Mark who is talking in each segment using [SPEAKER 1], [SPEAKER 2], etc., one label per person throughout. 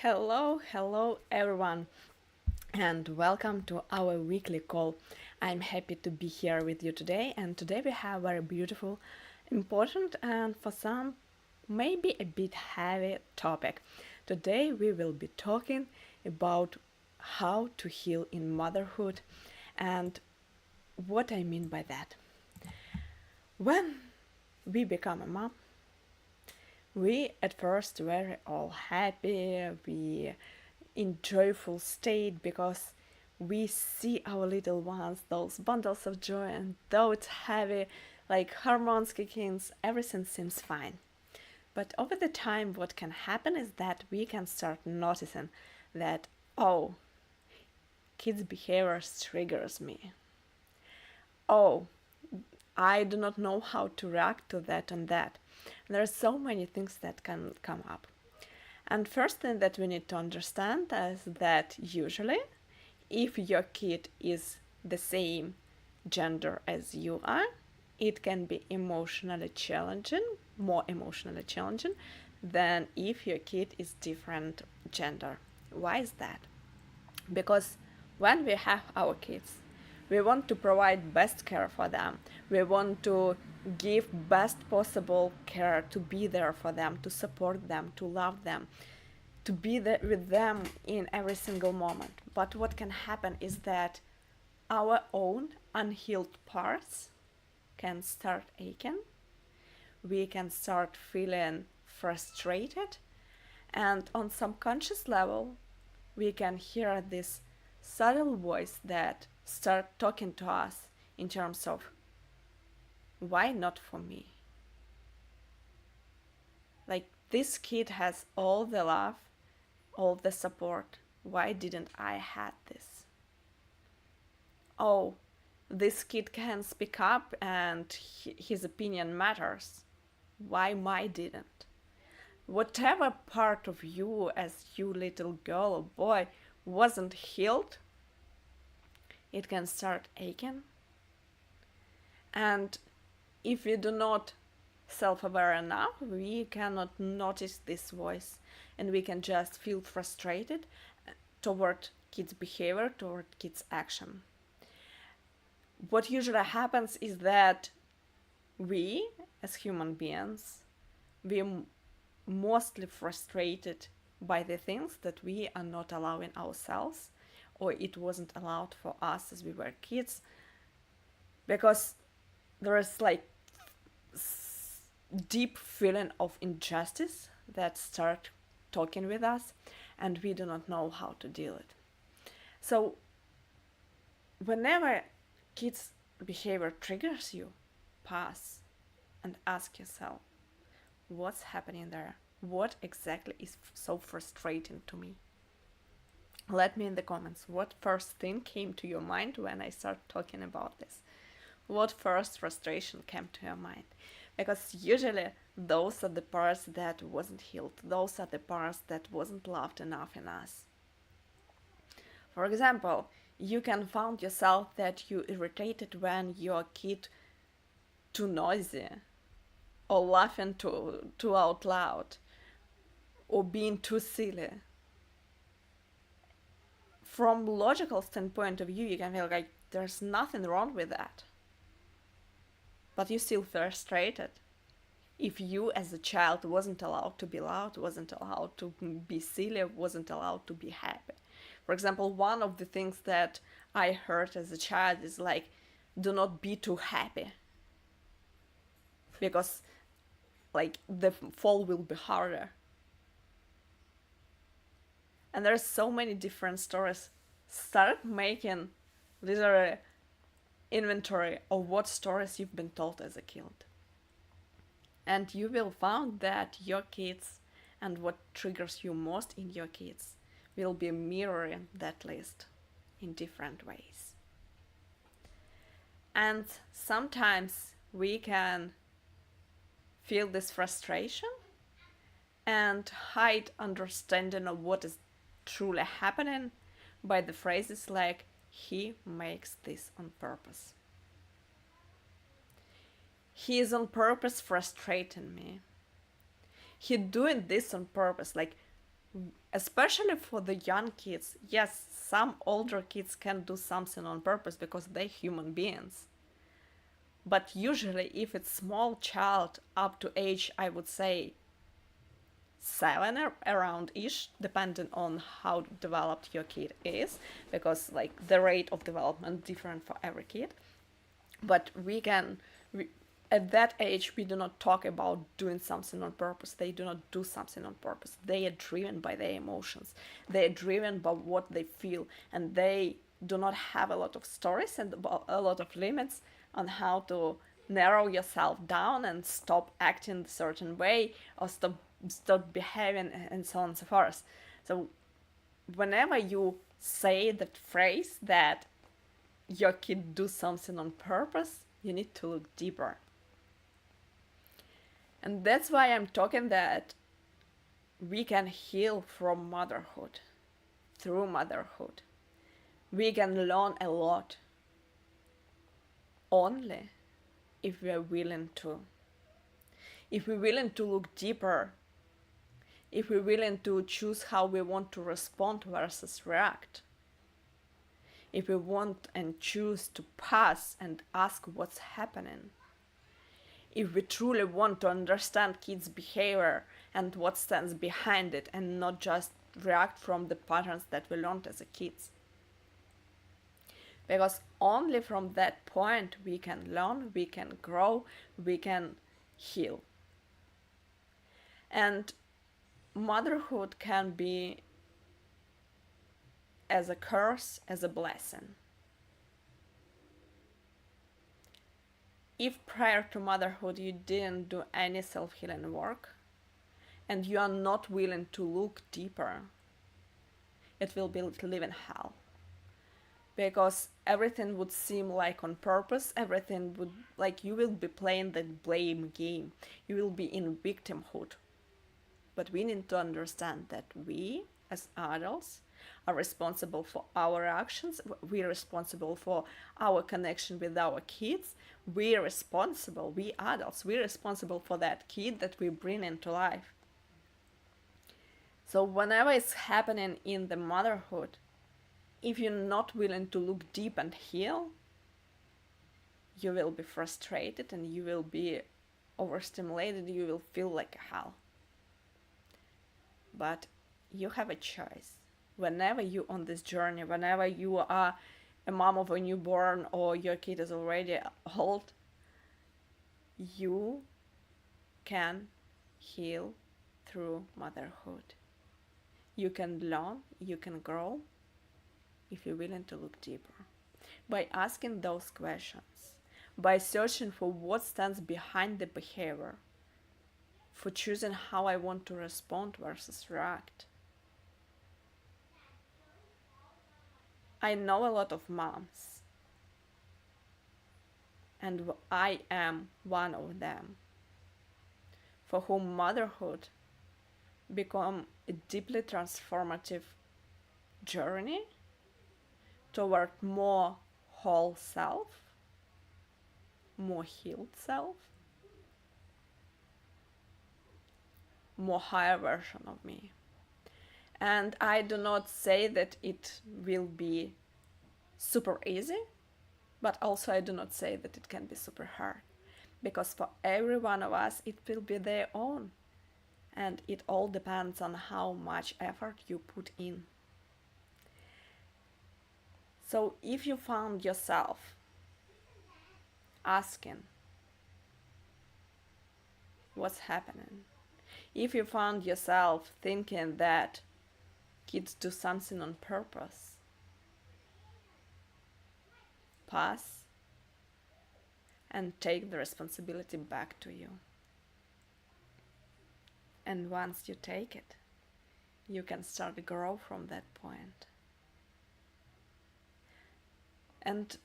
[SPEAKER 1] Hello everyone, and welcome to our weekly call. I'm happy to be here with you today, and today we have a very beautiful, important, and for some, maybe a bit heavy topic. Today we will be talking about how to heal in motherhood and what I mean by that. When we become a mom, we at first were all happy, we in joyful state because we see our little ones, those bundles of joy, and though it's heavy, like hormones kick in, everything seems fine. But over the time, what can happen is that we can start noticing that, oh, kids' behaviors triggers me. Oh, I do not know how to react to that and that. There are so many things that can come up. And first thing that we need to understand is that usually if your kid is the same gender as you are, it can be emotionally challenging, more emotionally challenging than if your kid is different gender. Why is that? Because when we have our kids, we want to provide best care for them. We want to give best possible care, to be there for them, to support them, to love them, to be there with them in every single moment. But what can happen is that our own unhealed parts can start aching. We can start feeling frustrated, and on some conscious level, we can hear this subtle voice that start talking to us in terms of why not for me? Like, this kid has all the love, all the support. Why didn't I have this? Oh, this kid can speak up and his opinion matters. Why my didn't? Whatever part of you as you little girl or boy wasn't healed, it can start aching. And if we do not self-aware enough, we cannot notice this voice, and we can just feel frustrated toward kids' behavior, toward kids' action. What usually happens is that we, as human beings, we mostly frustrated by the things that we are not allowing ourselves, or it wasn't allowed for us as we were kids, because there is like deep feeling of injustice that start talking with us, and we do not know how to deal it. So whenever kids behavior triggers you, pause and ask yourself, what's happening there? What exactly is so frustrating to me? Let me in the comments what first thing came to your mind when I start talking about this. What first frustration came to your mind? Because usually those are the parts that wasn't healed. Those are the parts that wasn't loved enough in us. For example, you can find yourself that you irritated when your kid too noisy, or laughing too out loud, or being too silly. From logical standpoint of view, you can feel like there's nothing wrong with that. But you still frustrated. If you as a child wasn't allowed to be loud, wasn't allowed to be silly, wasn't allowed to be happy. For example, one of the things that I heard as a child is like, do not be too happy. Because like the fall will be harder. And there's so many different stories. Start making literally inventory of what stories you've been told as a kid. And you will find that your kids and what triggers you most in your kids will be mirroring that list in different ways. And sometimes we can feel this frustration and hide understanding of what is truly happening by the phrases like, he makes this on purpose. He is on purpose frustrating me. He doing this on purpose. Like, especially for the young kids. Yes, some older kids can do something on purpose because they're human beings. But usually, if it's small child up to age, I would say 7 around ish, depending on how developed your kid is, because like the rate of development different for every kid. But we, at that age we do not talk about doing something on purpose. They do not do something on purpose. They are driven by their emotions. They are driven by what they feel, and they do not have a lot of stories and a lot of limits on how to narrow yourself down and stop acting a certain way, or stop behaving, and so on and so forth. So whenever you say that phrase that your kid do something on purpose, you need to look deeper. And that's why I'm talking that we can heal from motherhood, through motherhood. We can learn a lot only if we are willing to. If we're willing to look deeper, if we're willing to choose how we want to respond versus react, if we want and choose to pause and ask what's happening, if we truly want to understand kids' behavior and what stands behind it, and not just react from the patterns that we learned as a kids. Because only from that point we can learn, we can grow, we can heal. And motherhood can be as a curse as a blessing. If prior to motherhood you didn't do any self-healing work, and you are not willing to look deeper, it will be living hell. Because everything would seem like on purpose, everything would, like, you will be playing the blame game, you will be in victimhood. But we need to understand that we, as adults, are responsible for our actions. We're responsible for our connection with our kids. We're responsible, we adults, we're responsible for that kid that we bring into life. So whenever it's happening in the motherhood, if you're not willing to look deep and heal, you will be frustrated and you will be overstimulated, you will feel like hell. But you have a choice. Whenever you're on this journey, whenever you are a mom of a newborn or your kid is already old, you can heal through motherhood. You can learn, you can grow if you're willing to look deeper. By asking those questions, by searching for what stands behind the behavior, for choosing how I want to respond versus react. I know a lot of moms, and I am one of them, for whom motherhood become a deeply transformative journey toward more whole self, more healed self, more higher version of me. And I do not say that it will be super easy, but also I do not say that it can be super hard, because for every one of us it will be their own, and it all depends on how much effort you put in. So if you found yourself asking what's happening, if you found yourself thinking that kids do something on purpose, pause and take the responsibility back to you. And once you take it, you can start to grow from that point. And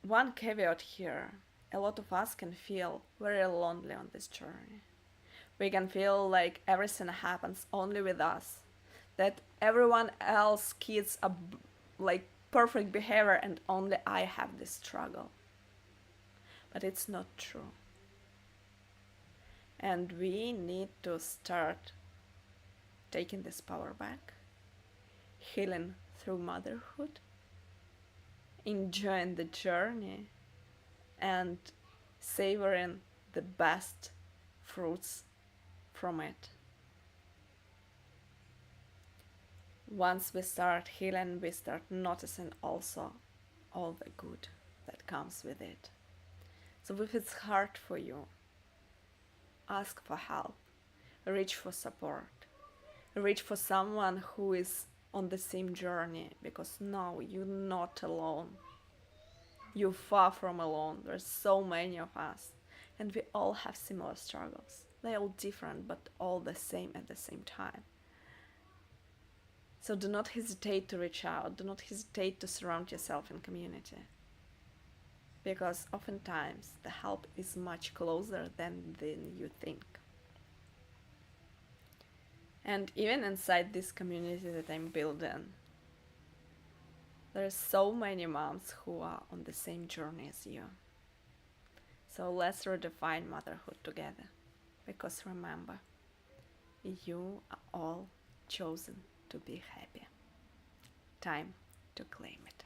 [SPEAKER 1] one caveat here, a lot of us can feel very lonely on this journey. We can feel like everything happens only with us, that everyone else kids are like perfect behavior and only I have this struggle. But it's not true. And we need to start taking this power back, healing through motherhood, enjoying the journey, and savoring the best fruits from it. Once we start healing, we start noticing also all the good that comes with it. So if it's hard for you, ask for help, reach for support, reach for someone who is on the same journey, because no, you're not alone. You're far from alone. There's so many of us, and we all have similar struggles. They're all different, but all the same at the same time. So do not hesitate to reach out. Do not hesitate to surround yourself in community, because oftentimes the help is much closer than you think. And even inside this community that I'm building, there are so many moms who are on the same journey as you. So let's redefine motherhood together, because remember, you are all chosen to be happy. Time to claim it.